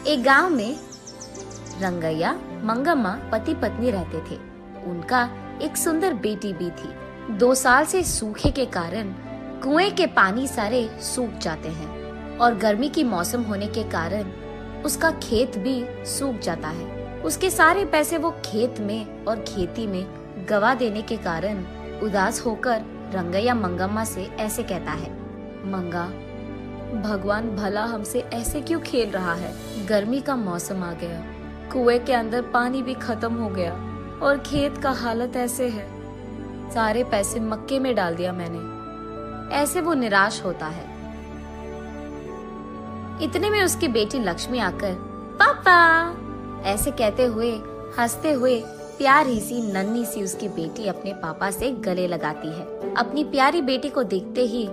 एक गांव में रंगैया मंगम्मा पति पत्नी रहते थे। उनका एक सुंदर बेटी भी थी। 2 साल से सूखे के कारण कुएं के पानी सारे सूख जाते हैं और गर्मी की मौसम होने के कारण उसका खेत भी सूख जाता है। उसके सारे पैसे वो खेत में और खेती में गवा देने के कारण उदास होकर रंगैया मंगम्मा से ऐसे कहता है, मंगा, भगवान भला हमसे ऐसे क्यों खेल रहा है। गर्मी का मौसम आ गया, कुएं के अंदर पानी भी खत्म हो गया और खेत का हालत ऐसे है। सारे पैसे मक्के में डाल दिया मैंने। ऐसे वो निराश होता है। इतने में उसकी बेटी लक्ष्मी आकर पापा ऐसे कहते हुए हंसते हुए प्यारी सी नन्ही सी उसकी बेटी अपने पापा से गले लगाती है। अपनी प्यारी बेटी को देखते ही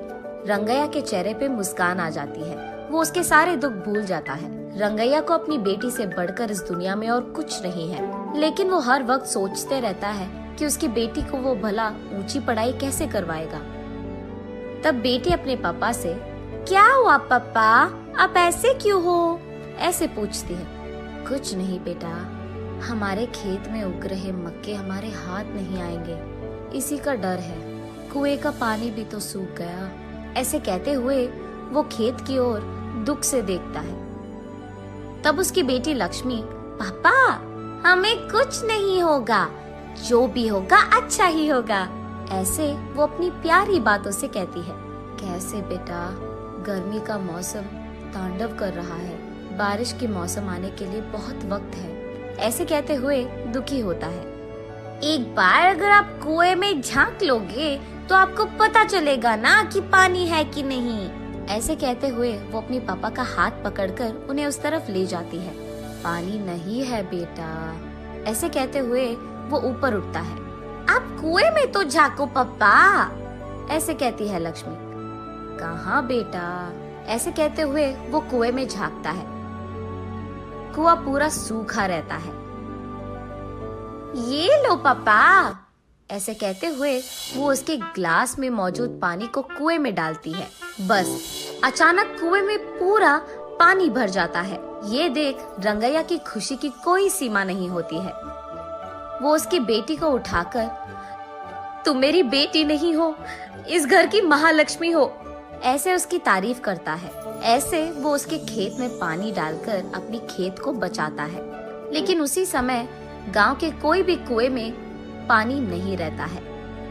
रंगैया के चेहरे पे मुस्कान आ जाती है। वो उसके सारे दुख भूल जाता है। रंगैया को अपनी बेटी से बढ़कर इस दुनिया में और कुछ नहीं है, लेकिन वो हर वक्त सोचते रहता है कि उसकी बेटी को वो भला ऊंची पढ़ाई कैसे करवाएगा। तब बेटी अपने पापा से, क्या हुआ पापा, आप ऐसे क्यों हो, ऐसे पूछती है। कुछ नहीं बेटा, हमारे खेत में उग रहे मक्के हमारे हाथ नहीं आएंगे, इसी का डर है। कुएं का पानी भी तो सूख गया। ऐसे कहते हुए वो खेत की ओर दुख से देखता है। तब उसकी बेटी लक्ष्मी, पापा हमें कुछ नहीं होगा, जो भी होगा अच्छा ही होगा, ऐसे वो अपनी प्यारी बातों से कहती है। कैसे बेटा, गर्मी का मौसम तांडव कर रहा है, बारिश के मौसम आने के लिए बहुत वक्त है, ऐसे कहते हुए दुखी होता है। एक बार अगर आप कुएं में झांक लोगे तो आपको पता चलेगा ना कि पानी है कि नहीं। ऐसे कहते हुए वो अपने पापा का हाथ पकड़कर उन्हें उस तरफ ले जाती है। पानी नहीं है बेटा, ऐसे कहते हुए वो ऊपर उठता है। आप कुएं में तो झांको पापा, ऐसे कहती है लक्ष्मी। कहाँ बेटा, ऐसे कहते हुए वो कुएं में झांकता है। कुआं पूरा सूखा रहता है। ये लो पापा, ऐसे कहते हुए वो उसके ग्लास में मौजूद पानी को कुएं में डालती है। बस अचानक कुएं में पूरा पानी भर जाता है। ये देख रंगैया की खुशी की कोई सीमा नहीं होती है। वो उसकी बेटी को उठाकर, तुम मेरी बेटी नहीं हो, इस घर की महालक्ष्मी हो, ऐसे उसकी तारीफ करता है। ऐसे वो उसके खेत में पानी डालकर अपनी खेत को बचाता है। लेकिन उसी समय गांव के कोई भी कुएं में पानी नहीं रहता है,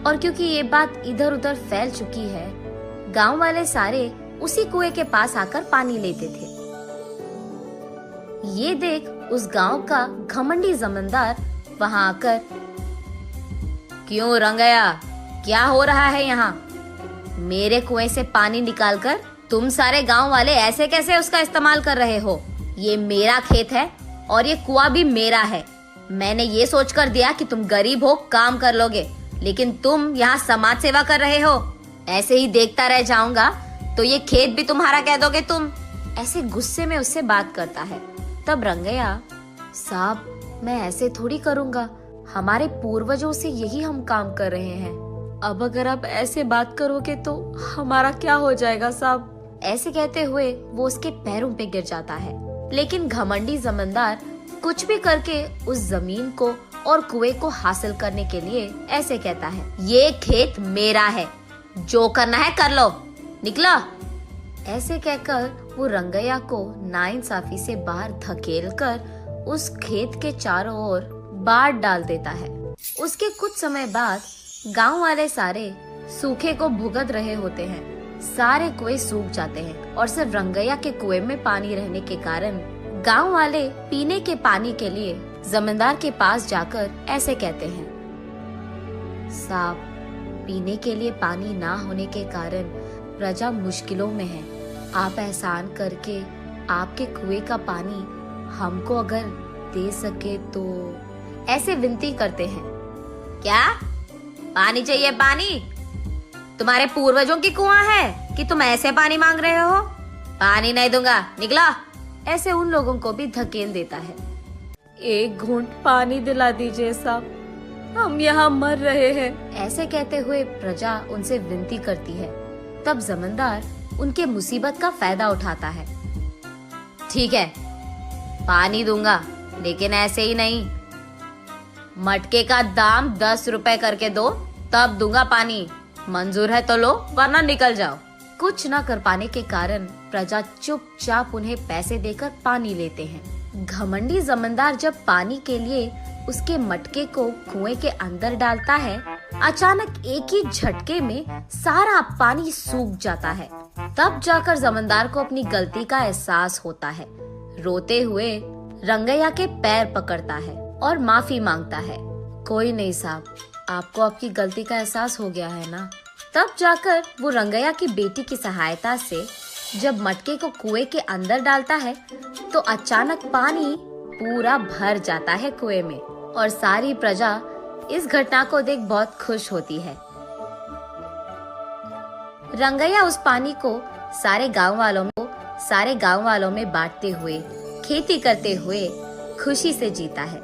और क्योंकि ये बात इधर उधर फैल चुकी है, गांव वाले सारे उसी कुएं के पास आकर पानी लेते थे। ये देख उस गांव का घमंडी जमींदार वहां आकर, क्यों रंगैया, क्या हो रहा है यहाँ? मेरे कुएं से पानी निकालकर तुम सारे गांव वाले ऐसे कैसे उसका इस्तेमाल कर रहे हो? ये मेरा खेत है और ये कुआं भी मेरा है। मैंने ये सोचकर दिया कि तुम गरीब हो, काम कर लोगे, लेकिन तुम यहाँ समाज सेवा कर रहे हो। ऐसे ही देखता रह जाऊंगा तो ये खेत भी तुम्हारा कह दोगे तुम। ऐसे गुस्से में उससे बात करता है। तब रंगैया, साहब मैं ऐसे थोड़ी करूंगा, हमारे पूर्वजों से यही हम काम कर रहे हैं। अब अगर आप ऐसे बात करोगे तो हमारा क्या हो जाएगा साहब? ऐसे कहते हुए वो उसके पैरों पे गिर जाता है। लेकिन घमंडी जमींदार कुछ भी करके उस जमीन को और कुएं को हासिल करने के लिए ऐसे कहता है, ये खेत मेरा है, जो करना है कर लो, निकलो। ऐसे कहकर वो रंगैया को नाइंसाफी से बाहर धकेलकर उस खेत के चारों ओर बाढ़ डाल देता है। उसके कुछ समय बाद गांव वाले सारे सूखे को भुगत रहे होते हैं। सारे कुएं सूख जाते हैं और सिर्फ रंगैया के कुएं में पानी रहने के कारण गांव वाले पीने के पानी के लिए जमींदार के पास जाकर ऐसे कहते हैं, साहब पीने के लिए पानी ना होने के कारण प्रजा मुश्किलों में है। आप एहसान करके आपके कुएं का पानी हमको अगर दे सके तो, ऐसे विनती करते हैं। क्या पानी चाहिए? पानी तुम्हारे पूर्वजों की कुआं है कि तुम ऐसे पानी मांग रहे हो? पानी नहीं दूंगा, निकला। ऐसे उन लोगों को भी धकेल देता है। एक घूंट पानी दिला दीजिए साहब, हम यहाँ मर रहे हैं, ऐसे कहते हुए प्रजा उनसे विनती करती है। तब जमींदार उनके मुसीबत का फायदा उठाता है। ठीक है, पानी दूंगा, लेकिन ऐसे ही नहीं। मटके का दाम 10 रुपए करके दो, तब दूंगा पानी। मंजूर है तो लो, वरना निकल जाओ। कुछ न कर पाने के कारण प्रजा चुपचाप उन्हें पैसे देकर पानी लेते हैं। घमंडी जमींदार जब पानी के लिए उसके मटके को कुएं के अंदर डालता है, अचानक एक ही झटके में सारा पानी सूख जाता है। तब जाकर जमींदार को अपनी गलती का एहसास होता है। रोते हुए रंगैया के पैर पकड़ता है और माफी मांगता है। कोई नहीं साहब, आपको आपकी गलती का एहसास हो गया है ना। तब जाकर वो रंगैया की बेटी की सहायता से जब मटके को कुएं के अंदर डालता है तो अचानक पानी पूरा भर जाता है कुएं में और सारी प्रजा इस घटना को देख बहुत खुश होती है। रंगैया उस पानी को सारे गांव वालों में बांटते हुए, खेती करते हुए खुशी से जीता है।